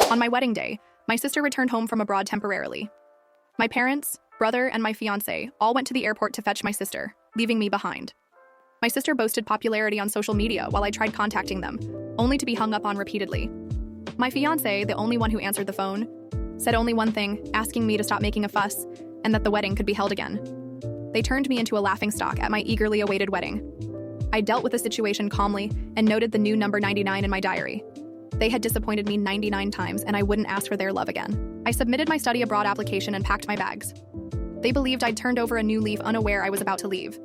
On my wedding day, my sister returned home from abroad temporarily. My parents, brother, and my fiancé all went to the airport to fetch my sister, leaving me behind. My sister boasted popularity on social media while I tried contacting them, only to be hung up on repeatedly. My fiancé, the only one who answered the phone, said only one thing, asking me to stop making a fuss and that the wedding could be held again. They turned me into a laughingstock at my eagerly awaited wedding. I dealt with the situation calmly and noted the new number 99 in my diary. They had disappointed me 99 times and I wouldn't ask for their love again. I submitted my study abroad application and packed my bags. They believed I'd turned over a new leaf, unaware I was about to leave.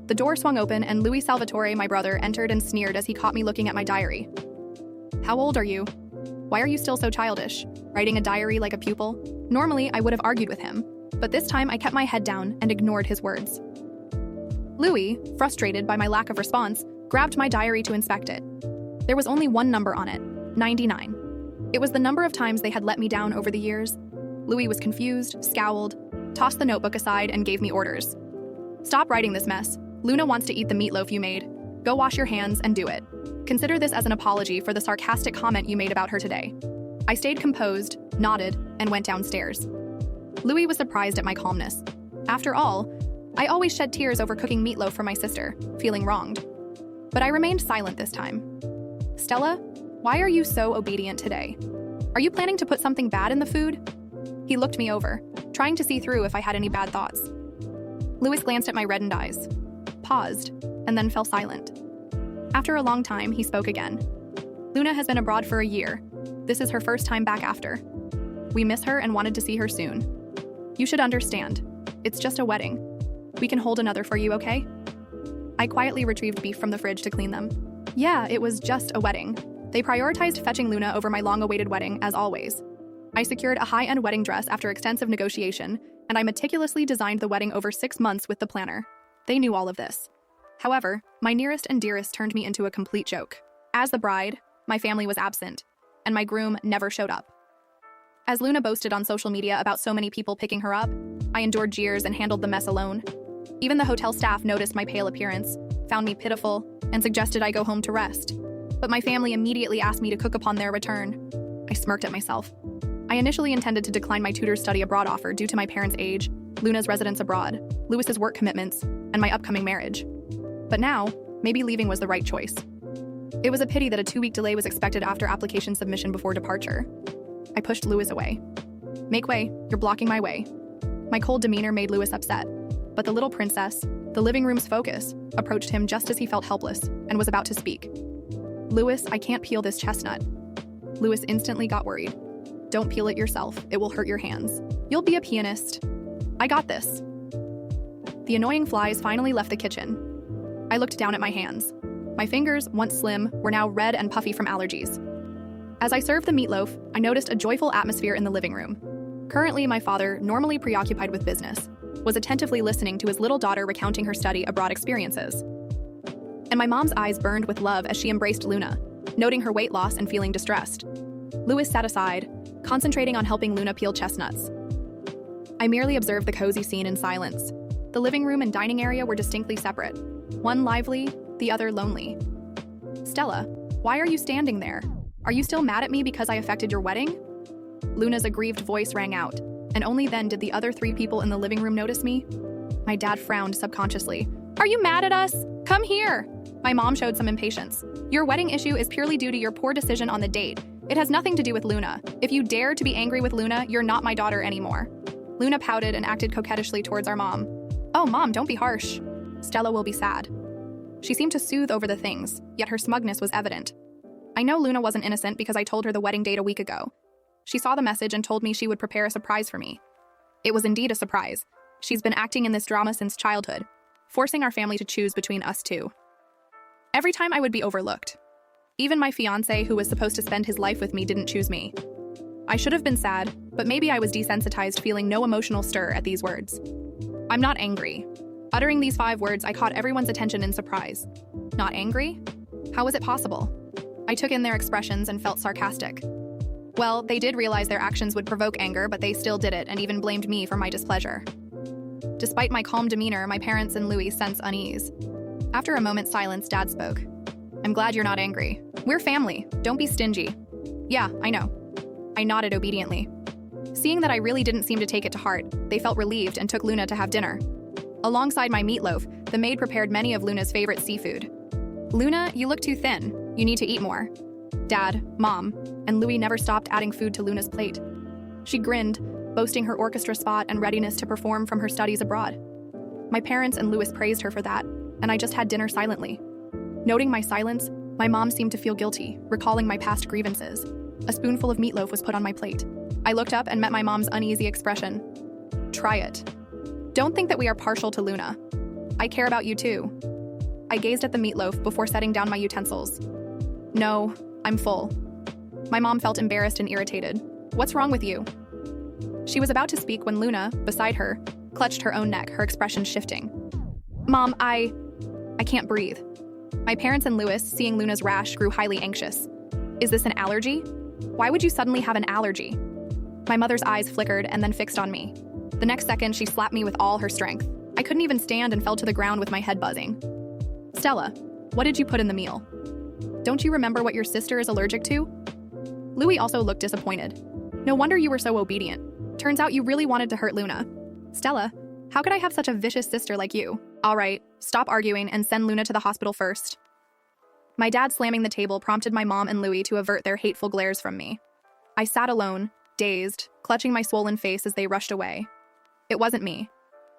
The door swung open and Louis Salvatore, my brother, entered and sneered as he caught me looking at my diary. "How old are you? Why are you still so childish? Writing a diary like a pupil?" Normally, I would have argued with him, but this time I kept my head down and ignored his words. Louis, frustrated by my lack of response, grabbed my diary to inspect it. There was only one number on it, 99. It was the number of times they had let me down over the years. Louis was confused, scowled, tossed the notebook aside, and gave me orders. "Stop writing this mess. Luna wants to eat the meatloaf you made. Go wash your hands and do it. Consider this as an apology for the sarcastic comment you made about her today." I stayed composed, nodded, and went downstairs. Louis was surprised at my calmness. After all, I always shed tears over cooking meatloaf for my sister, feeling wronged. But I remained silent this time. "Stella, why are you so obedient today? Are you planning to put something bad in the food?" He looked me over, trying to see through if I had any bad thoughts. Louis glanced at my reddened eyes, paused, and then fell silent. After a long time, he spoke again. "Luna has been abroad for a year. This is her first time back after. We miss her and wanted to see her soon. You should understand. It's just a wedding. We can hold another for you, okay?" I quietly retrieved beef from the fridge to clean them. Yeah, it was just a wedding. They prioritized fetching Luna over my long-awaited wedding, as always. I secured a high-end wedding dress after extensive negotiation, and I meticulously designed the wedding over 6 months with the planner. They knew all of this. However, my nearest and dearest turned me into a complete joke. As the bride, my family was absent, and my groom never showed up. As Luna boasted on social media about so many people picking her up, I endured jeers and handled the mess alone. Even the hotel staff noticed my pale appearance, found me pitiful, and suggested I go home to rest. But my family immediately asked me to cook upon their return. I smirked at myself. I initially intended to decline my tutor's study abroad offer due to my parents' age, Luna's residence abroad, Louis's work commitments, and my upcoming marriage. But now, maybe leaving was the right choice. It was a pity that a 2-week delay was expected after application submission before departure. I pushed Louis away. "Make way, you're blocking my way." My cold demeanor made Louis upset, but the little princess, the living room's focus, approached him just as he felt helpless and was about to speak. "Louis, I can't peel this chestnut." Louis instantly got worried. "Don't peel it yourself, it will hurt your hands. You'll be a pianist. I got this." The annoying flies finally left the kitchen. I looked down at my hands. My fingers, once slim, were now red and puffy from allergies. As I served the meatloaf, I noticed a joyful atmosphere in the living room. Currently, my father, normally preoccupied with business, was attentively listening to his little daughter recounting her study abroad experiences. And my mom's eyes burned with love as she embraced Luna, noting her weight loss and feeling distressed. Louis sat aside, concentrating on helping Luna peel chestnuts. I merely observed the cozy scene in silence. The living room and dining area were distinctly separate, one lively, the other lonely. "Stella, why are you standing there? Are you still mad at me because I affected your wedding?" Luna's aggrieved voice rang out, and only then did the other 3 people in the living room notice me. My dad frowned subconsciously. "Are you mad at us? Come here!" My mom showed some impatience. "Your wedding issue is purely due to your poor decision on the date. It has nothing to do with Luna. If you dare to be angry with Luna, you're not my daughter anymore." Luna pouted and acted coquettishly towards our mom. "Oh, Mom, don't be harsh. Stella will be sad." She seemed to soothe over the things, yet her smugness was evident. I know Luna wasn't innocent because I told her the wedding date a week ago. She saw the message and told me she would prepare a surprise for me. It was indeed a surprise. She's been acting in this drama since childhood, forcing our family to choose between us two. Every time I would be overlooked. Even my fiancé, who was supposed to spend his life with me, didn't choose me. I should have been sad, but maybe I was desensitized, feeling no emotional stir at these words. "I'm not angry." Uttering these 5 words, I caught everyone's attention in surprise. Not angry? How was it possible? I took in their expressions and felt sarcastic. Well, they did realize their actions would provoke anger, but they still did it and even blamed me for my displeasure. Despite my calm demeanor, my parents and Louis sensed unease. After a moment's silence, Dad spoke. "I'm glad you're not angry. We're family. Don't be stingy." "Yeah, I know. I nodded obediently. Seeing that I really didn't seem to take it to heart, they felt relieved and took Luna to have dinner. Alongside my meatloaf, the maid prepared many of Luna's favorite seafood. "Luna, you look too thin. You need to eat more." Dad, Mom, and Louis never stopped adding food to Luna's plate. She grinned, boasting her orchestra spot and readiness to perform from her studies abroad. My parents and Louis praised her for that, and I just had dinner silently. Noting my silence, my mom seemed to feel guilty, recalling my past grievances. A spoonful of meatloaf was put on my plate. I looked up and met my mom's uneasy expression. "Try it. Don't think that we are partial to Luna. I care about you too." I gazed at the meatloaf before setting down my utensils. "No, I'm full." My mom felt embarrassed and irritated. "What's wrong with you?" She was about to speak when Luna, beside her, clutched her own neck, her expression shifting. "Mom, I can't breathe." My parents and Louis, seeing Luna's rash, grew highly anxious. "Is this an allergy? Why would you suddenly have an allergy?" My mother's eyes flickered and then fixed on me. The next second, she slapped me with all her strength. I couldn't even stand and fell to the ground with my head buzzing. "Stella, what did you put in the meal? Don't you remember what your sister is allergic to?" Louis also looked disappointed. "No wonder you were so obedient. Turns out you really wanted to hurt Luna." "Stella, how could I have such a vicious sister like you?" "All right, stop arguing and send Luna to the hospital first." My dad slamming the table prompted my mom and Louis to avert their hateful glares from me. I sat alone, dazed, clutching my swollen face as they rushed away. It wasn't me.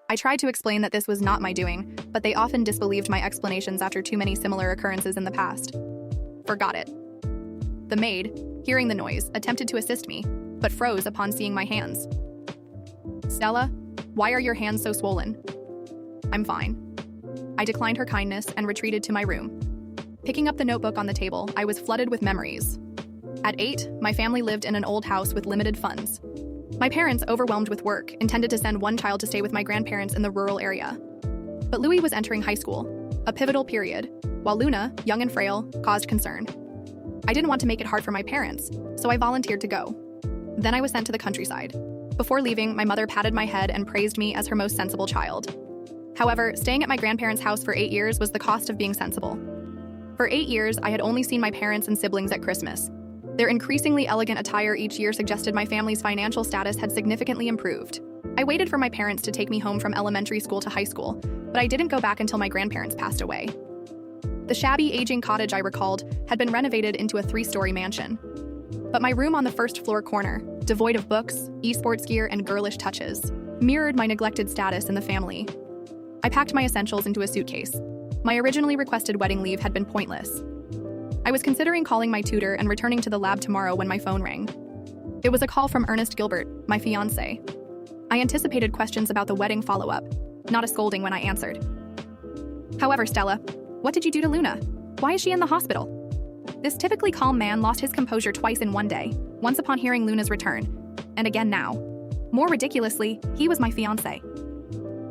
I tried to explain that this was not my doing, but they often disbelieved my explanations after too many similar occurrences in the past. Forgot it. The maid, hearing the noise, attempted to assist me, but froze upon seeing my hands. "Stella, why are your hands so swollen?" "I'm fine." I declined her kindness and retreated to my room. Picking up the notebook on the table, I was flooded with memories. At 8, my family lived in an old house with limited funds. My parents, overwhelmed with work, intended to send one child to stay with my grandparents in the rural area. But Louis was entering high school, a pivotal period, while Luna, young and frail, caused concern. I didn't want to make it hard for my parents, so I volunteered to go. Then I was sent to the countryside. Before leaving, my mother patted my head and praised me as her most sensible child. However, staying at my grandparents' house for 8 years was the cost of being sensible. For 8 years, I had only seen my parents and siblings at Christmas. Their increasingly elegant attire each year suggested my family's financial status had significantly improved. I waited for my parents to take me home from elementary school to high school, but I didn't go back until my grandparents passed away. The shabby, aging cottage I recalled had been renovated into a 3-story mansion. But my room on the first-floor corner, devoid of books, esports gear, and girlish touches, mirrored my neglected status in the family. I packed my essentials into a suitcase. My originally requested wedding leave had been pointless. I was considering calling my tutor and returning to the lab tomorrow when my phone rang. It was a call from Ernest Gilbert, my fiancé. I anticipated questions about the wedding follow-up, not a scolding when I answered. "However, Stella, what did you do to Luna? Why is she in the hospital?" This typically calm man lost his composure twice in one day, once upon hearing Luna's return, and again now. More ridiculously, he was my fiancé.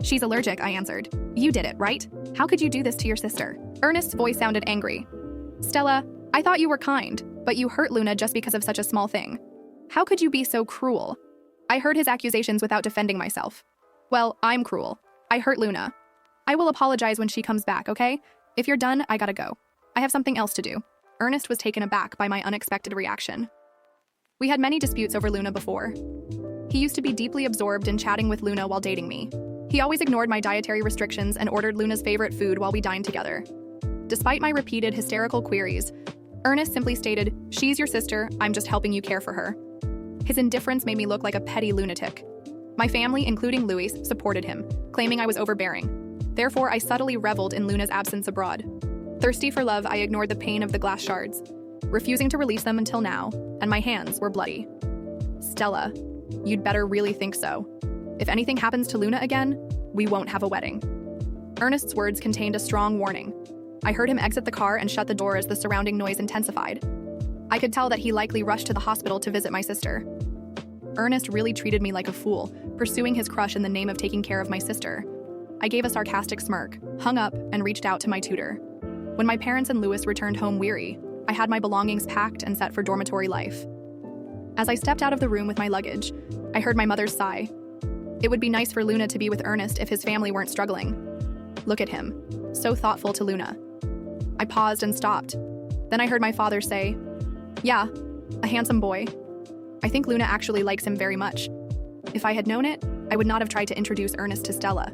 "She's allergic," I answered. "You did it, right? How could you do this to your sister?" Ernest's voice sounded angry. "Stella, I thought you were kind, but you hurt Luna just because of such a small thing. How could you be so cruel?" I heard his accusations without defending myself. "Well, I'm cruel. I hurt Luna. I will apologize when she comes back, okay? If you're done, I gotta go. I have something else to do." Ernest was taken aback by my unexpected reaction. We had many disputes over Luna before. He used to be deeply absorbed in chatting with Luna while dating me. He always ignored my dietary restrictions and ordered Luna's favorite food while we dined together. Despite my repeated hysterical queries, Ernest simply stated, "She's your sister, I'm just helping you care for her." His indifference made me look like a petty lunatic. My family, including Louis, supported him, claiming I was overbearing. Therefore, I subtly reveled in Luna's absence abroad. Thirsty for love, I ignored the pain of the glass shards, refusing to release them until now, and my hands were bloody. "Stella, you'd better really think so. If anything happens to Luna again, we won't have a wedding." Ernest's words contained a strong warning. I heard him exit the car and shut the door as the surrounding noise intensified. I could tell that he likely rushed to the hospital to visit my sister. Ernest really treated me like a fool, pursuing his crush in the name of taking care of my sister. I gave a sarcastic smirk, hung up, and reached out to my tutor. When my parents and Louis returned home weary, I had my belongings packed and set for dormitory life. As I stepped out of the room with my luggage, I heard my mother's sigh. It would be nice for Luna to be with Ernest if his family weren't struggling. Look at him, so thoughtful to Luna. I paused and stopped. Then I heard my father say, "Yeah, a handsome boy." I think Luna actually likes him very much. If I had known it, I would not have tried to introduce Ernest to Stella.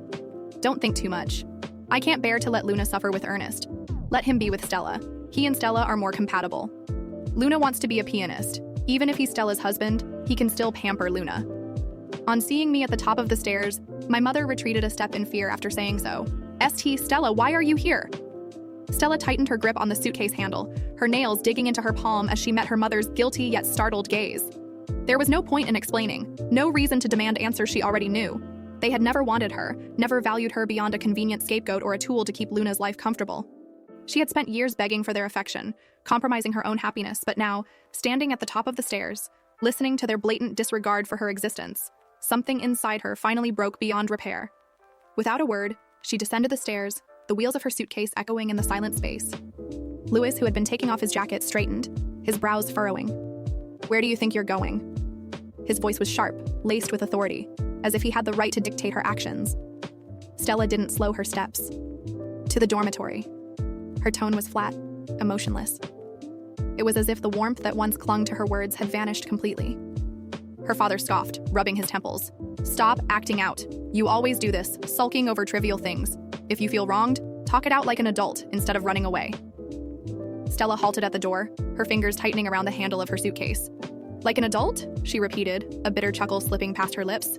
Don't think too much. I can't bear to let Luna suffer with Ernest. Let him be with Stella. He and Stella are more compatible. Luna wants to be a pianist. Even if he's Stella's husband, he can still pamper Luna. On seeing me at the top of the stairs, my mother retreated a step in fear after saying so. "St. Stella, why are you here?" Stella tightened her grip on the suitcase handle, her nails digging into her palm as she met her mother's guilty yet startled gaze. There was no point in explaining, no reason to demand answers she already knew. They had never wanted her, never valued her beyond a convenient scapegoat or a tool to keep Luna's life comfortable. She had spent years begging for their affection, compromising her own happiness, but now, standing at the top of the stairs, listening to their blatant disregard for her existence, something inside her finally broke beyond repair. Without a word, she descended the stairs, the wheels of her suitcase echoing in the silent space. Louis, who had been taking off his jacket, straightened, his brows furrowing. "Where do you think you're going?" His voice was sharp, laced with authority, as if he had the right to dictate her actions. Stella didn't slow her steps. "To the dormitory." Her tone was flat, emotionless. It was as if the warmth that once clung to her words had vanished completely. Her father scoffed, rubbing his temples. "Stop acting out. You always do this, sulking over trivial things. If you feel wronged, talk it out like an adult instead of running away." Stella halted at the door, her fingers tightening around the handle of her suitcase. "Like an adult?" she repeated, a bitter chuckle slipping past her lips.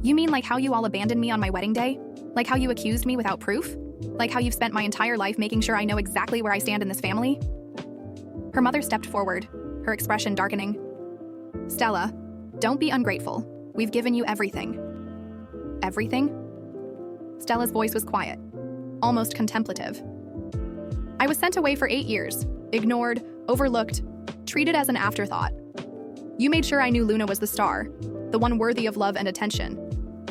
"You mean like how you all abandoned me on my wedding day? Like how you accused me without proof? Like how you've spent my entire life making sure I know exactly where I stand in this family?" Her mother stepped forward, her expression darkening. "Stella, don't be ungrateful. We've given you everything." "Everything?" Stella's voice was quiet, almost contemplative. "I was sent away for 8 years, ignored, overlooked, treated as an afterthought. You made sure I knew Luna was the star, the one worthy of love and attention.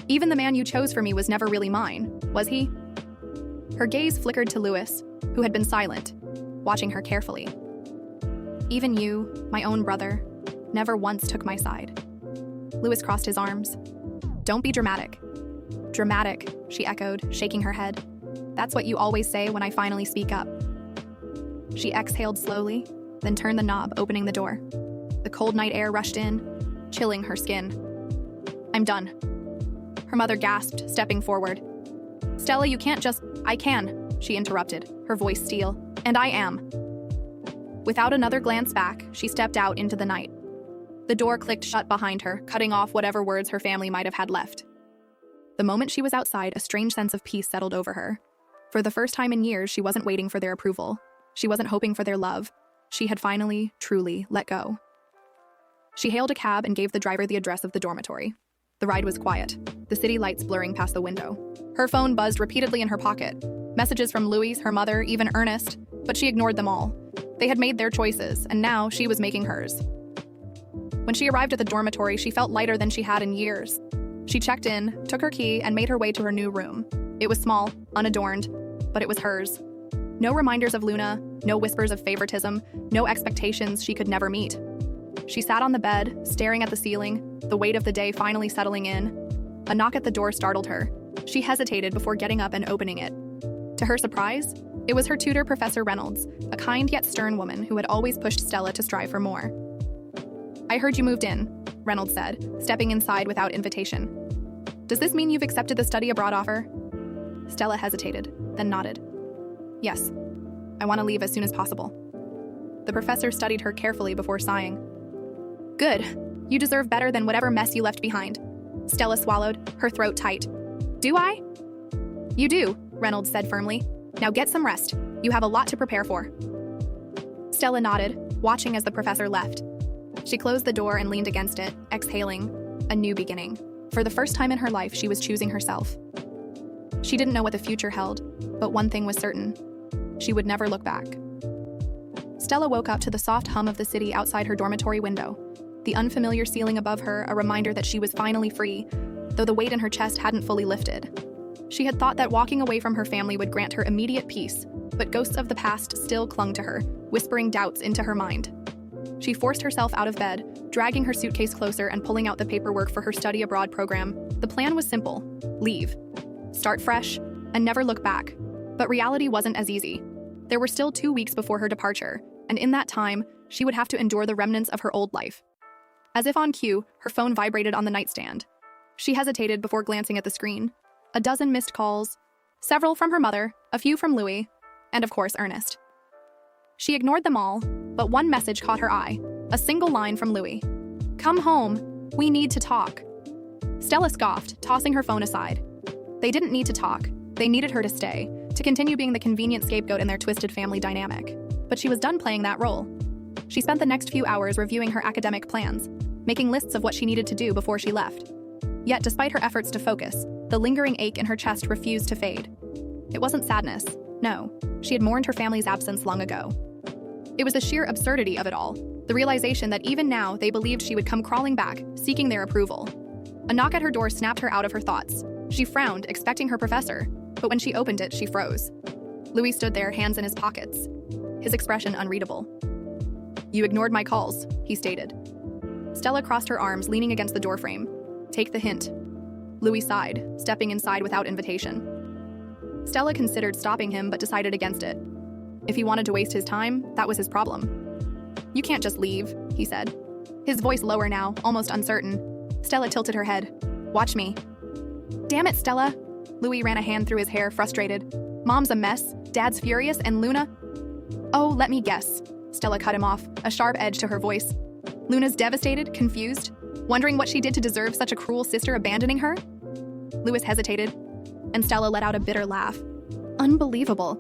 Even the man you chose for me was never really mine, was he?" Her gaze flickered to Louis, who had been silent, watching her carefully. "Even you, my own brother, never once took my side." Louis crossed his arms. "Don't be dramatic." "Dramatic," she echoed, shaking her head. "That's what you always say when I finally speak up." She exhaled slowly, then turned the knob, opening the door. The cold night air rushed in, chilling her skin. "I'm done." Her mother gasped, stepping forward. "Stella, you can't just—" "I can," she interrupted, her voice steel. "And I am." Without another glance back, she stepped out into the night. The door clicked shut behind her, cutting off whatever words her family might have had left. The moment she was outside, a strange sense of peace settled over her. For the first time in years, she wasn't waiting for their approval. She wasn't hoping for their love. She had finally, truly, let go. She hailed a cab and gave the driver the address of the dormitory. The ride was quiet, the city lights blurring past the window. Her phone buzzed repeatedly in her pocket. Messages from Louise, her mother, even Ernest, but she ignored them all. They had made their choices, and now she was making hers. When she arrived at the dormitory, she felt lighter than she had in years. She checked in, took her key, and made her way to her new room. It was small, unadorned, but it was hers. No reminders of Luna, no whispers of favoritism, no expectations she could never meet. She sat on the bed, staring at the ceiling, the weight of the day finally settling in. A knock at the door startled her. She hesitated before getting up and opening it. To her surprise, it was her tutor, Professor Reynolds, a kind yet stern woman who had always pushed Stella to strive for more. "I heard you moved in," Reynolds said, stepping inside without invitation. "Does this mean you've accepted the study abroad offer?" Stella hesitated, then nodded. "Yes. I want to leave as soon as possible." The professor studied her carefully before sighing. "Good. You deserve better than whatever mess you left behind." Stella swallowed, her throat tight. "Do I?" "You do," Reynolds said firmly. "Now get some rest. You have a lot to prepare for." Stella nodded, watching as the professor left. She closed the door and leaned against it, exhaling. A new beginning. For the first time in her life, she was choosing herself. She didn't know what the future held, but one thing was certain. She would never look back. Stella woke up to the soft hum of the city outside her dormitory window. The unfamiliar ceiling above her, a reminder that she was finally free, though the weight in her chest hadn't fully lifted. She had thought that walking away from her family would grant her immediate peace, but ghosts of the past still clung to her, whispering doubts into her mind. She forced herself out of bed, dragging her suitcase closer and pulling out the paperwork for her study abroad program. The plan was simple: leave. Start fresh, and never look back. But reality wasn't as easy. There were still 2 weeks before her departure, and in that time, she would have to endure the remnants of her old life. As if on cue, her phone vibrated on the nightstand. She hesitated before glancing at the screen. A dozen missed calls, several from her mother, a few from Louis, and of course Ernest. She ignored them all, but one message caught her eye, a single line from Louis. "Come home, we need to talk." Stella scoffed, tossing her phone aside. They didn't need to talk, they needed her to stay, to continue being the convenient scapegoat in their twisted family dynamic. But she was done playing that role. She spent the next few hours reviewing her academic plans, making lists of what she needed to do before she left. Yet, despite her efforts to focus, the lingering ache in her chest refused to fade. It wasn't sadness, no. She had mourned her family's absence long ago. It was the sheer absurdity of it all, the realization that even now they believed she would come crawling back, seeking their approval. A knock at her door snapped her out of her thoughts. She frowned, expecting her professor, but when she opened it, she froze. Louis stood there, hands in his pockets, his expression unreadable. "You ignored my calls," he stated. Stella crossed her arms, leaning against the doorframe. "Take the hint." Louis sighed, stepping inside without invitation. Stella considered stopping him, but decided against it. If he wanted to waste his time, that was his problem. "You can't just leave," he said. His voice lower now, almost uncertain. Stella tilted her head. "Watch me." "Damn it, Stella." Louis ran a hand through his hair, frustrated. "Mom's a mess, Dad's furious, and Luna—" "Oh, let me guess." Stella cut him off, a sharp edge to her voice. "Luna's devastated, confused, wondering what she did to deserve such a cruel sister abandoning her?" Louis hesitated, and Stella let out a bitter laugh. "Unbelievable.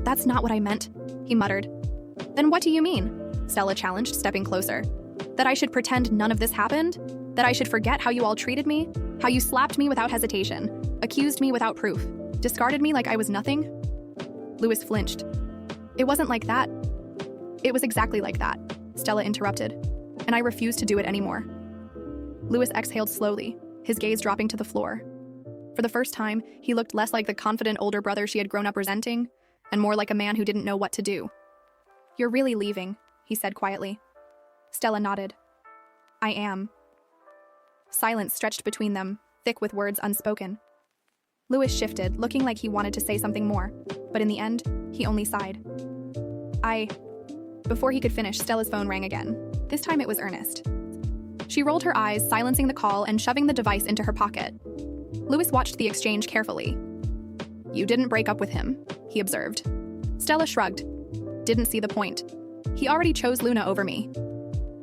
That's not what I meant," he muttered. "Then what do you mean?" Stella challenged, stepping closer. "That I should pretend none of this happened? That I should forget how you all treated me? How you slapped me without hesitation, accused me without proof, discarded me like I was nothing?" Louis flinched. "It wasn't like that." "It was exactly like that," Stella interrupted, "and I refuse to do it anymore." Louis exhaled slowly, his gaze dropping to the floor. For the first time, he looked less like the confident older brother she had grown up resenting, and more like a man who didn't know what to do. "You're really leaving," he said quietly. Stella nodded. "I am." Silence stretched between them, thick with words unspoken. Louis shifted, looking like he wanted to say something more, but in the end, he only sighed. Before he could finish, Stella's phone rang again. This time it was Ernest. She rolled her eyes, silencing the call and shoving the device into her pocket. Louis watched the exchange carefully. "You didn't break up with him," he observed. Stella shrugged. "Didn't see the point. He already chose Luna over me."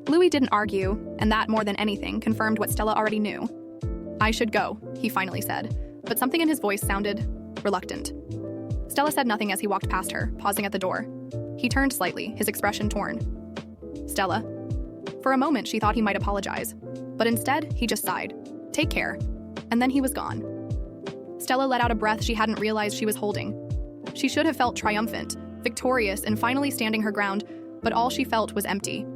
Louis didn't argue, and that, more than anything, confirmed what Stella already knew. "I should go," he finally said, but something in his voice sounded reluctant. Stella said nothing as he walked past her, pausing at the door. He turned slightly, his expression torn. "Stella?" For a moment, she thought he might apologize, but instead, he just sighed. "Take care." And then he was gone. Stella let out a breath she hadn't realized she was holding. She should have felt triumphant, victorious, and finally standing her ground, but all she felt was empty.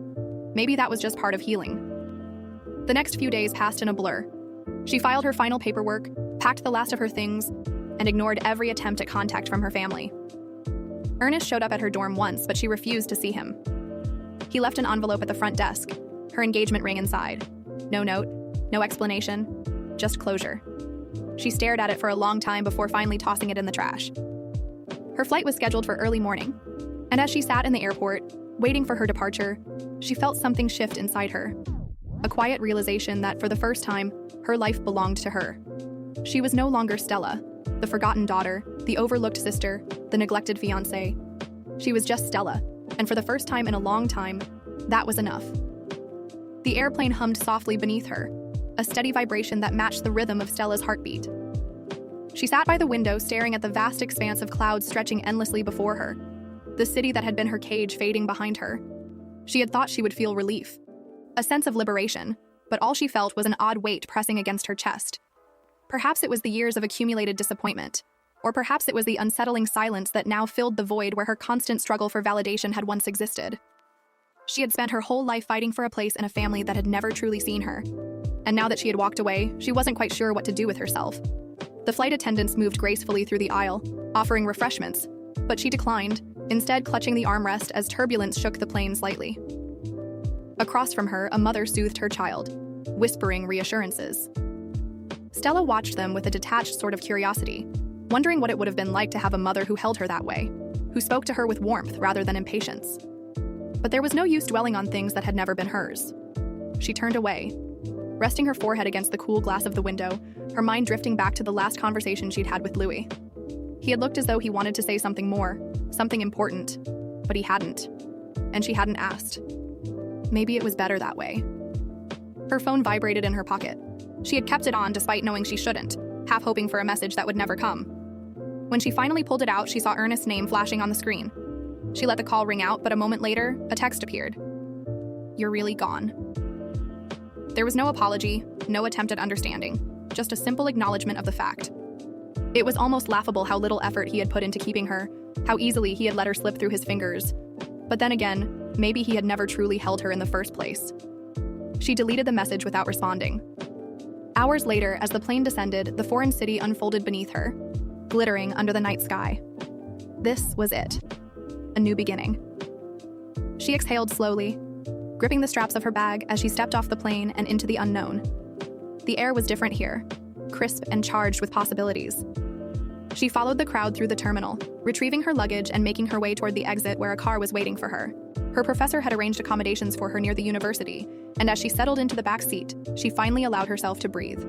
Maybe that was just part of healing. The next few days passed in a blur. She filed her final paperwork, packed the last of her things, and ignored every attempt at contact from her family. Ernest showed up at her dorm once, but she refused to see him. He left an envelope at the front desk, her engagement ring inside. No note, no explanation, just closure. She stared at it for a long time before finally tossing it in the trash. Her flight was scheduled for early morning, and as she sat in the airport, waiting for her departure, she felt something shift inside her. A quiet realization that, for the first time, her life belonged to her. She was no longer Stella, the forgotten daughter, the overlooked sister, the neglected fiancée. She was just Stella, and for the first time in a long time, that was enough. The airplane hummed softly beneath her, a steady vibration that matched the rhythm of Stella's heartbeat. She sat by the window, staring at the vast expanse of clouds stretching endlessly before her, the city that had been her cage fading behind her. She had thought she would feel relief, a sense of liberation, but all she felt was an odd weight pressing against her chest. Perhaps it was the years of accumulated disappointment, or perhaps it was the unsettling silence that now filled the void where her constant struggle for validation had once existed. She had spent her whole life fighting for a place in a family that had never truly seen her, and now that she had walked away, she wasn't quite sure what to do with herself. The flight attendants moved gracefully through the aisle, offering refreshments, but she declined, instead clutching the armrest as turbulence shook the plane slightly. Across from her, a mother soothed her child, whispering reassurances. Stella watched them with a detached sort of curiosity, wondering what it would have been like to have a mother who held her that way, who spoke to her with warmth rather than impatience. But there was no use dwelling on things that had never been hers. She turned away, resting her forehead against the cool glass of the window, her mind drifting back to the last conversation she'd had with Louis. He had looked as though he wanted to say something more, something important, but he hadn't. And she hadn't asked. Maybe it was better that way. Her phone vibrated in her pocket. She had kept it on despite knowing she shouldn't, half hoping for a message that would never come. When she finally pulled it out, she saw Ernest's name flashing on the screen. She let the call ring out, but a moment later, a text appeared. "You're really gone." There was no apology, no attempt at understanding, just a simple acknowledgement of the fact. It was almost laughable how little effort he had put into keeping her, how easily he had let her slip through his fingers. But then again, maybe he had never truly held her in the first place. She deleted the message without responding. Hours later, as the plane descended, the foreign city unfolded beneath her, glittering under the night sky. This was it. A new beginning. She exhaled slowly, gripping the straps of her bag as she stepped off the plane and into the unknown. The air was different here, crisp and charged with possibilities. She followed the crowd through the terminal, retrieving her luggage and making her way toward the exit where a car was waiting for her. Her professor had arranged accommodations for her near the university, and as she settled into the back seat, she finally allowed herself to breathe.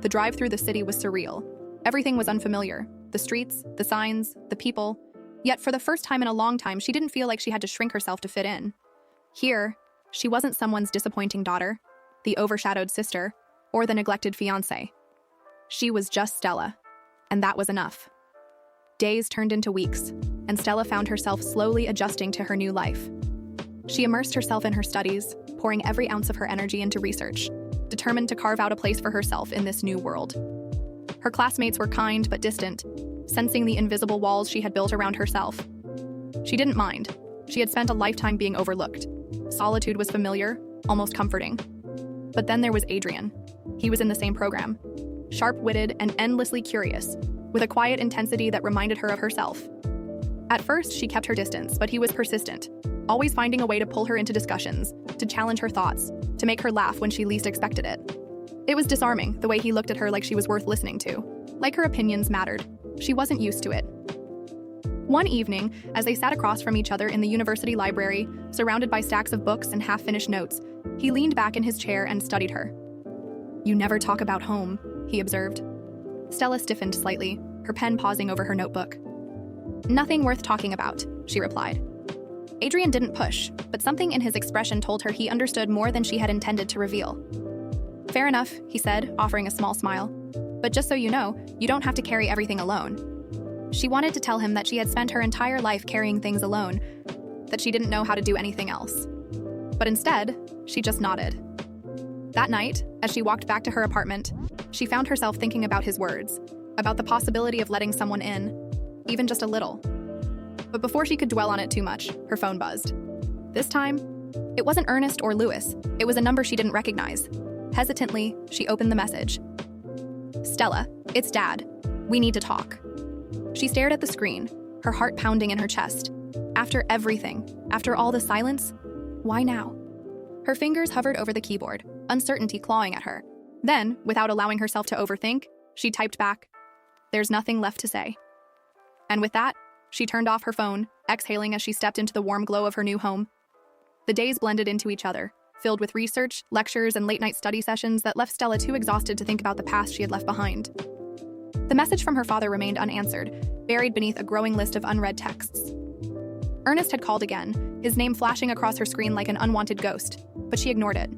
The drive through the city was surreal. Everything was unfamiliar. The streets, the signs, the people. Yet for the first time in a long time, she didn't feel like she had to shrink herself to fit in. Here, she wasn't someone's disappointing daughter, the overshadowed sister, or the neglected fiancé. She was just Stella, and that was enough. Days turned into weeks, and Stella found herself slowly adjusting to her new life. She immersed herself in her studies, pouring every ounce of her energy into research, determined to carve out a place for herself in this new world. Her classmates were kind but distant, sensing the invisible walls she had built around herself. She didn't mind. She had spent a lifetime being overlooked. Solitude was familiar, almost comforting. But then there was Adrian. He was in the same program, sharp-witted and endlessly curious, with a quiet intensity that reminded her of herself. At first, she kept her distance, but he was persistent, always finding a way to pull her into discussions, to challenge her thoughts, to make her laugh when she least expected it. It was disarming, the way he looked at her like she was worth listening to, like her opinions mattered. She wasn't used to it. One evening, as they sat across from each other in the university library, surrounded by stacks of books and half-finished notes, he leaned back in his chair and studied her. "You never talk about home," he observed. Stella stiffened slightly, her pen pausing over her notebook. "Nothing worth talking about," she replied. Adrian didn't push, but something in his expression told her he understood more than she had intended to reveal. "Fair enough," he said, offering a small smile. "But just so you know, you don't have to carry everything alone." She wanted to tell him that she had spent her entire life carrying things alone, that she didn't know how to do anything else. But instead, she just nodded. That night, as she walked back to her apartment, she found herself thinking about his words, about the possibility of letting someone in, even just a little. But before she could dwell on it too much, her phone buzzed. This time, it wasn't Ernest or Louis. It was a number she didn't recognize. Hesitantly, she opened the message. "Stella, it's Dad. We need to talk." She stared at the screen, her heart pounding in her chest. After everything, after all the silence, why now? Her fingers hovered over the keyboard, uncertainty clawing at her. Then, without allowing herself to overthink, she typed back, "There's nothing left to say." And with that, she turned off her phone, exhaling as she stepped into the warm glow of her new home. The days blended into each other, filled with research, lectures, and late-night study sessions that left Stella too exhausted to think about the past she had left behind. The message from her father remained unanswered, buried beneath a growing list of unread texts. Ernest had called again, his name flashing across her screen like an unwanted ghost, but she ignored it.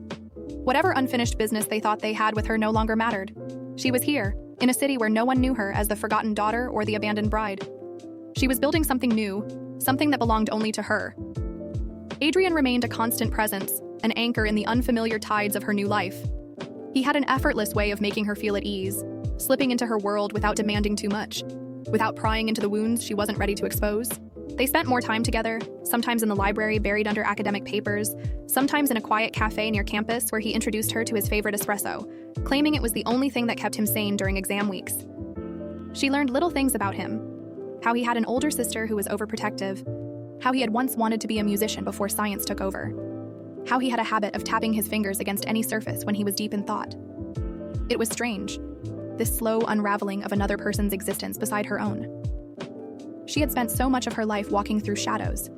Whatever unfinished business they thought they had with her no longer mattered. She was here, in a city where no one knew her as the forgotten daughter or the abandoned bride. She was building something new, something that belonged only to her. Adrian remained a constant presence, an anchor in the unfamiliar tides of her new life. He had an effortless way of making her feel at ease, slipping into her world without demanding too much, without prying into the wounds she wasn't ready to expose. They spent more time together, sometimes in the library buried under academic papers, sometimes in a quiet cafe near campus where he introduced her to his favorite espresso, claiming it was the only thing that kept him sane during exam weeks. She learned little things about him, how he had an older sister who was overprotective, how he had once wanted to be a musician before science took over, how he had a habit of tapping his fingers against any surface when he was deep in thought. It was strange, this slow unraveling of another person's existence beside her own. She had spent so much of her life walking through shadows,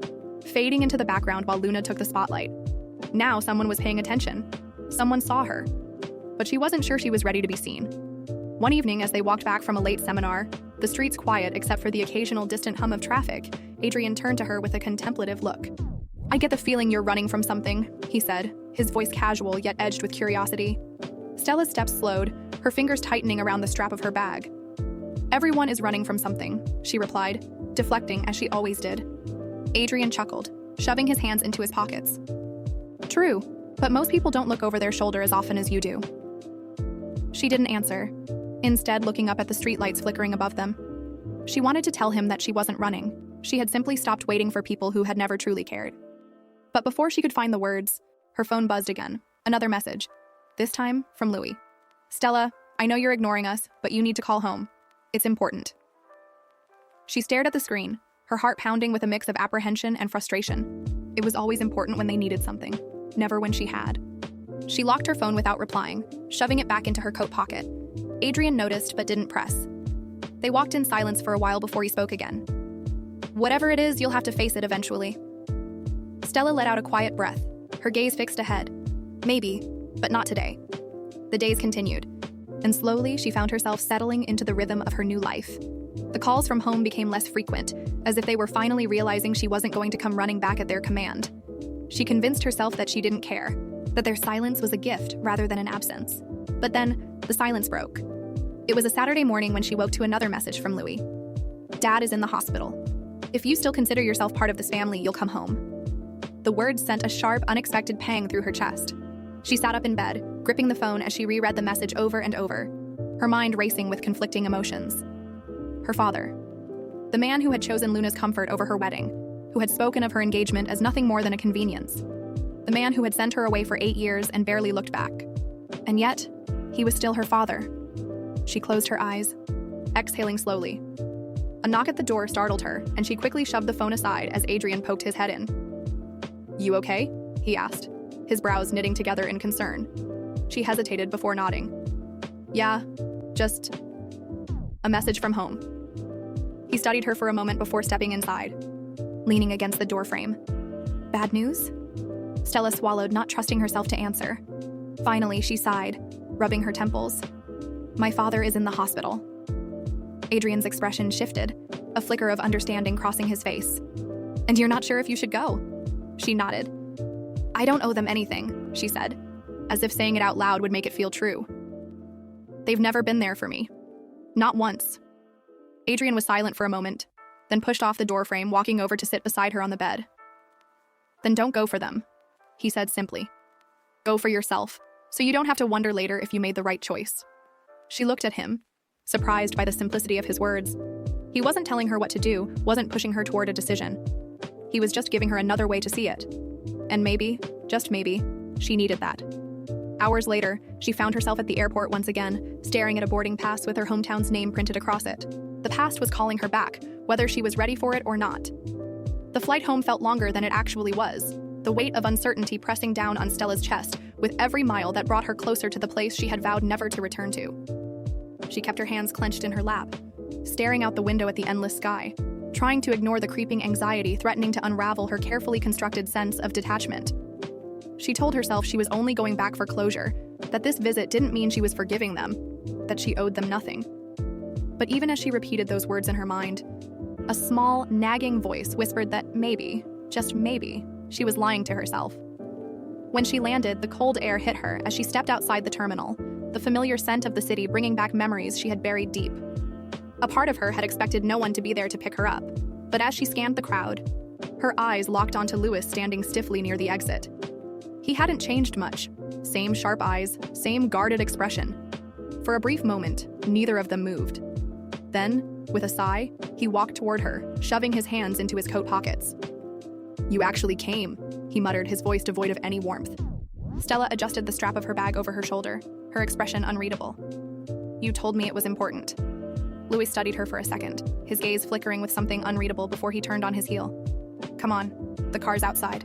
fading into the background while Luna took the spotlight. Now someone was paying attention, Someone saw her, but she wasn't sure she was ready to be seen. One evening, as they walked back from a late seminar, the streets quiet except for the occasional distant hum of traffic, Adrian turned to her with a contemplative look. "I get the feeling you're running from something," he said, his voice casual yet edged with curiosity. Stella's steps slowed, her fingers tightening around the strap of her bag. "Everyone is running from something," she replied, deflecting as she always did. Adrian chuckled, shoving his hands into his pockets. "True, but most people don't look over their shoulder as often as you do." She didn't answer, instead looking up at the streetlights flickering above them. She wanted to tell him that she wasn't running. She had simply stopped waiting for people who had never truly cared. But before she could find the words, her phone buzzed again. Another message, this time from Louis. "Stella, I know you're ignoring us, but you need to call home. It's important." She stared at the screen, her heart pounding with a mix of apprehension and frustration. It was always important when they needed something, never when she had. She locked her phone without replying, shoving it back into her coat pocket. Adrian noticed but didn't press. They walked in silence for a while before he spoke again. "Whatever it is, you'll have to face it eventually." Stella let out a quiet breath, her gaze fixed ahead. Maybe, but not today. The days continued, and slowly she found herself settling into the rhythm of her new life. The calls from home became less frequent, as if they were finally realizing she wasn't going to come running back at their command. She convinced herself that she didn't care, that their silence was a gift rather than an absence. But then, the silence broke. It was a Saturday morning when she woke to another message from Louis. "Dad is in the hospital. If you still consider yourself part of this family, you'll come home." The words sent a sharp, unexpected pang through her chest. She sat up in bed, gripping the phone as she reread the message over and over, her mind racing with conflicting emotions. Her father. The man who had chosen Luna's comfort over her wedding, who had spoken of her engagement as nothing more than a convenience. The man who had sent her away for 8 years and barely looked back. And yet, he was still her father. She closed her eyes, exhaling slowly. A knock at the door startled her, and she quickly shoved the phone aside as Adrian poked his head in. "You okay?" he asked, his brows knitting together in concern. She hesitated before nodding. "Yeah, just a message from home." He studied her for a moment before stepping inside, leaning against the doorframe. "Bad news?" Stella swallowed, not trusting herself to answer. Finally, she sighed, rubbing her temples. "My father is in the hospital." Adrian's expression shifted, a flicker of understanding crossing his face. "And you're not sure if you should go?" She nodded. "I don't owe them anything," she said, as if saying it out loud would make it feel true. "They've never been there for me. Not once." Adrian was silent for a moment, then pushed off the doorframe, walking over to sit beside her on the bed. "Then don't go for them," he said simply. "Go for yourself, so you don't have to wonder later if you made the right choice." She looked at him, surprised by the simplicity of his words. He wasn't telling her what to do, wasn't pushing her toward a decision. He was just giving her another way to see it. And maybe, just maybe, she needed that. Hours later, she found herself at the airport once again, staring at a boarding pass with her hometown's name printed across it. The past was calling her back, whether she was ready for it or not. The flight home felt longer than it actually was, the weight of uncertainty pressing down on Stella's chest with every mile that brought her closer to the place she had vowed never to return to. She kept her hands clenched in her lap, staring out the window at the endless sky, trying to ignore the creeping anxiety threatening to unravel her carefully constructed sense of detachment. She told herself she was only going back for closure, that this visit didn't mean she was forgiving them, that she owed them nothing. But even as she repeated those words in her mind, a small, nagging voice whispered that maybe, just maybe, she was lying to herself. When she landed, the cold air hit her as she stepped outside the terminal, the familiar scent of the city bringing back memories she had buried deep. A part of her had expected no one to be there to pick her up, but as she scanned the crowd, her eyes locked onto Louis standing stiffly near the exit. He hadn't changed much. Same sharp eyes, same guarded expression. For a brief moment, neither of them moved. Then, with a sigh, he walked toward her, shoving his hands into his coat pockets. "You actually came," he muttered, his voice devoid of any warmth. Stella adjusted the strap of her bag over her shoulder, her expression unreadable. "You told me it was important." Louis studied her for a second, his gaze flickering with something unreadable before he turned on his heel. "Come on, the car's outside."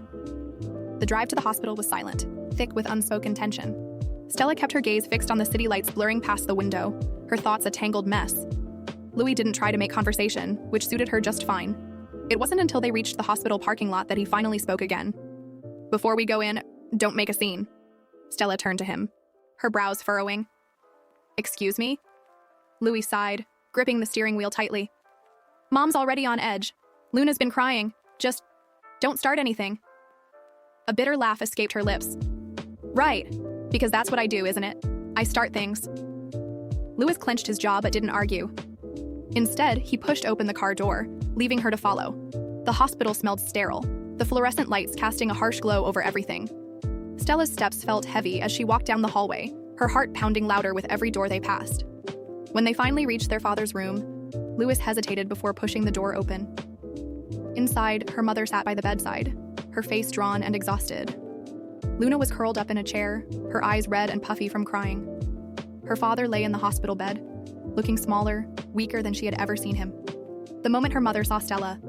The drive to the hospital was silent, thick with unspoken tension. Stella kept her gaze fixed on the city lights blurring past the window, her thoughts a tangled mess. Louis didn't try to make conversation, which suited her just fine. It wasn't until they reached the hospital parking lot that he finally spoke again. "Before we go in, don't make a scene." Stella turned to him, her brows furrowing. "Excuse me?" Louis sighed, gripping the steering wheel tightly. "Mom's already on edge. Luna's been crying. Just don't start anything." A bitter laugh escaped her lips. "Right, because that's what I do, isn't it? I start things." Louis clenched his jaw but didn't argue. Instead, he pushed open the car door, leaving her to follow. The hospital smelled sterile, the fluorescent lights casting a harsh glow over everything. Stella's steps felt heavy as she walked down the hallway, her heart pounding louder with every door they passed. When they finally reached their father's room, Louis hesitated before pushing the door open. Inside, her mother sat by the bedside, her face drawn and exhausted. Luna was curled up in a chair, her eyes red and puffy from crying. Her father lay in the hospital bed, looking smaller, weaker than she had ever seen him. The moment her mother saw Stella,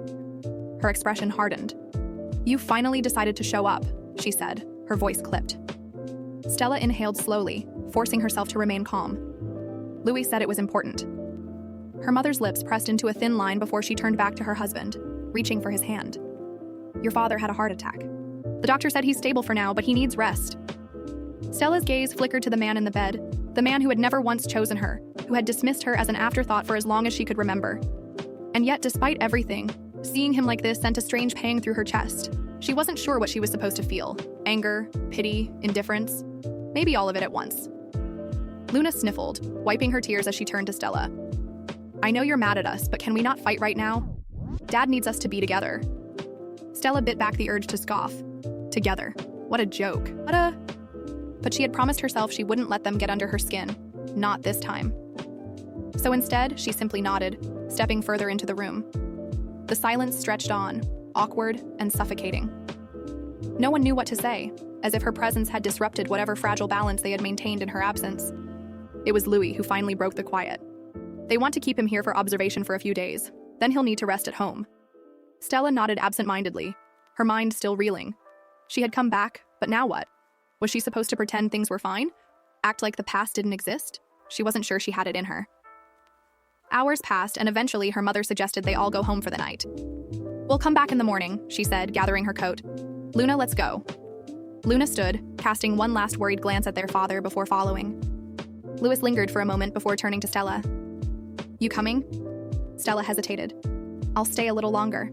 her expression hardened. "You finally decided to show up," she said, her voice clipped. Stella inhaled slowly, forcing herself to remain calm. Louis said it was important. Her mother's lips pressed into a thin line before she turned back to her husband, reaching for his hand. "Your father had a heart attack. The doctor said he's stable for now, but he needs rest." Stella's gaze flickered to the man in the bed, the man who had never once chosen her, who had dismissed her as an afterthought for as long as she could remember. And yet, despite everything, seeing him like this sent a strange pang through her chest. She wasn't sure what she was supposed to feel. Anger, pity, indifference. Maybe all of it at once. Luna sniffled, wiping her tears as she turned to Stella. "I know you're mad at us, but can we not fight right now? Dad needs us to be together." Stella bit back the urge to scoff. Together. What a joke. But she had promised herself she wouldn't let them get under her skin. Not this time. So instead, she simply nodded, stepping further into the room. The silence stretched on, awkward and suffocating. No one knew what to say, as if her presence had disrupted whatever fragile balance they had maintained in her absence. It was Louis who finally broke the quiet. "They want to keep him here for observation for a few days. Then he'll need to rest at home." Stella nodded absent-mindedly, her mind still reeling. She had come back, but now what? Was she supposed to pretend things were fine? Act like the past didn't exist? She wasn't sure she had it in her. Hours passed, and eventually her mother suggested they all go home for the night. "We'll come back in the morning," she said, gathering her coat. "Luna, let's go." Luna stood, casting one last worried glance at their father before following. Louis lingered for a moment before turning to Stella. "You coming?" Stella hesitated. "I'll stay a little longer."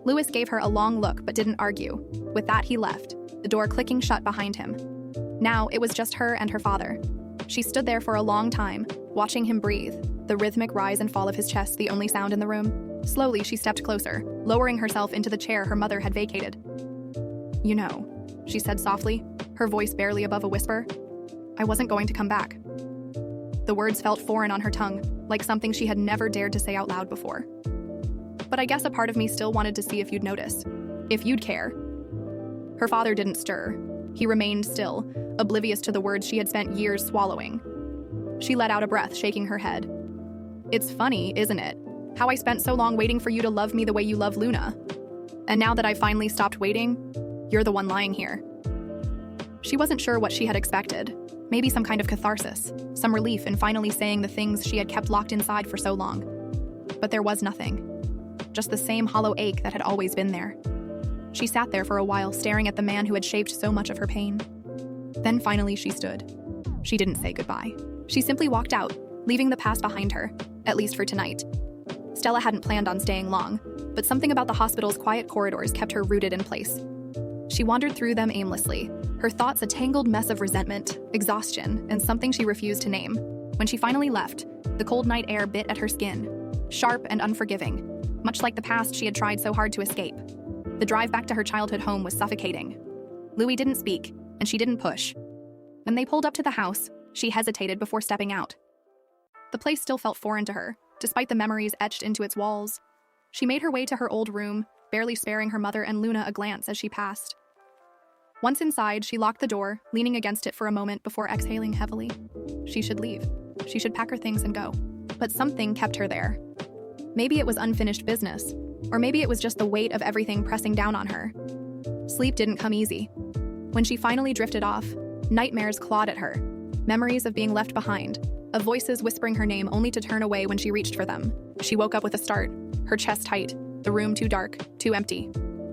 Louis gave her a long look but didn't argue. With that, he left, the door clicking shut behind him. Now it was just her and her father. She stood there for a long time, watching him breathe, the rhythmic rise and fall of his chest the only sound in the room. Slowly, she stepped closer, lowering herself into the chair her mother had vacated. "You know," she said softly, her voice barely above a whisper, "I wasn't going to come back." The words felt foreign on her tongue, like something she had never dared to say out loud before. "But I guess a part of me still wanted to see if you'd notice. If you'd care." Her father didn't stir. He remained still, oblivious to the words she had spent years swallowing. She let out a breath, shaking her head. "It's funny, isn't it? How I spent so long waiting for you to love me the way you love Luna. And now that I finally stopped waiting, you're the one lying here." She wasn't sure what she had expected. Maybe some kind of catharsis, some relief in finally saying the things she had kept locked inside for so long. But there was nothing. Just the same hollow ache that had always been there. She sat there for a while, staring at the man who had shaped so much of her pain. Then finally she stood. She didn't say goodbye. She simply walked out, leaving the past behind her, at least for tonight. Stella hadn't planned on staying long, but something about the hospital's quiet corridors kept her rooted in place. She wandered through them aimlessly, her thoughts a tangled mess of resentment, exhaustion, and something she refused to name. When she finally left, the cold night air bit at her skin, sharp and unforgiving, much like the past she had tried so hard to escape. The drive back to her childhood home was suffocating. Louis didn't speak, and she didn't push. When they pulled up to the house, she hesitated before stepping out. The place still felt foreign to her, despite the memories etched into its walls. She made her way to her old room, barely sparing her mother and Luna a glance as she passed. Once inside, she locked the door, leaning against it for a moment before exhaling heavily. She should leave. She should pack her things and go. But something kept her there. Maybe it was unfinished business, or maybe it was just the weight of everything pressing down on her. Sleep didn't come easy. When she finally drifted off, nightmares clawed at her. Memories of being left behind, of voices whispering her name only to turn away when she reached for them. She woke up with a start, her chest tight, the room too dark, too empty.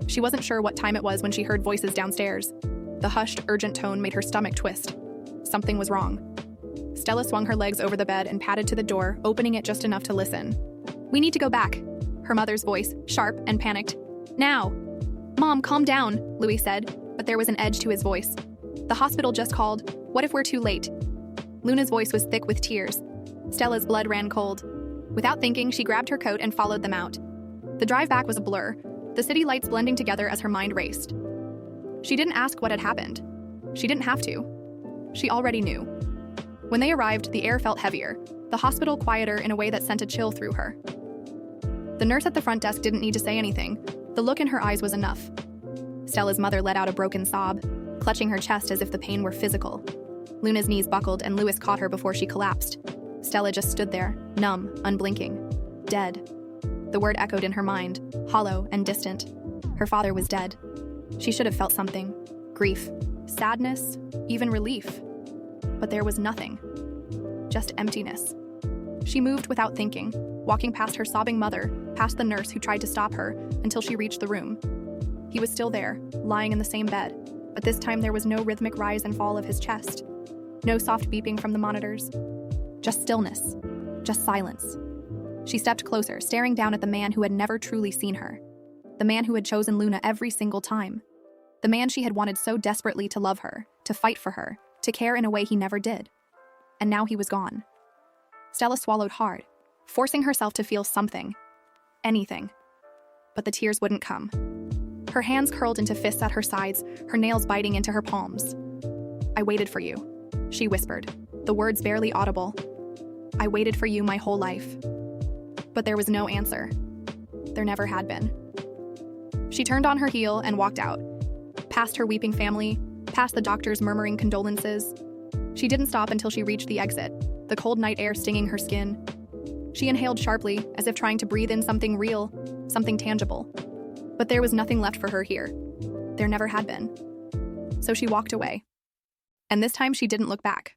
She wasn't sure what time it was when she heard voices downstairs. The hushed, urgent tone made her stomach twist. Something was wrong. Stella swung her legs over the bed and padded to the door, opening it just enough to listen. "We need to go back," her mother's voice, sharp and panicked. "Now!" "Mom, calm down," Louis said, but there was an edge to his voice. "The hospital just called. What if we're too late?" Luna's voice was thick with tears. Stella's blood ran cold. Without thinking, she grabbed her coat and followed them out. The drive back was a blur, the city lights blending together as her mind raced. She didn't ask what had happened. She didn't have to. She already knew. When they arrived, the air felt heavier, the hospital quieter in a way that sent a chill through her. The nurse at the front desk didn't need to say anything. The look in her eyes was enough. Stella's mother let out a broken sob, clutching her chest as if the pain were physical. Luna's knees buckled and Louis caught her before she collapsed. Stella just stood there, numb, unblinking. Dead. The word echoed in her mind, hollow and distant. Her father was dead. She should have felt something. Grief, sadness, even relief. But there was nothing. Just emptiness. She moved without thinking, walking past her sobbing mother, past the nurse who tried to stop her, until she reached the room. He was still there, lying in the same bed, but this time there was no rhythmic rise and fall of his chest. No soft beeping from the monitors. Just stillness. Just silence. She stepped closer, staring down at the man who had never truly seen her. The man who had chosen Luna every single time. The man she had wanted so desperately to love her, to fight for her, to care in a way he never did. And now he was gone. Stella swallowed hard, forcing herself to feel something. Anything. But the tears wouldn't come. Her hands curled into fists at her sides, her nails biting into her palms. "I waited for you," she whispered, the words barely audible. "I waited for you my whole life." But there was no answer. There never had been. She turned on her heel and walked out, past her weeping family, past the doctors murmuring condolences. She didn't stop until she reached the exit, the cold night air stinging her skin. She inhaled sharply, as if trying to breathe in something real, something tangible. But there was nothing left for her here. There never had been. So she walked away. And this time she didn't look back.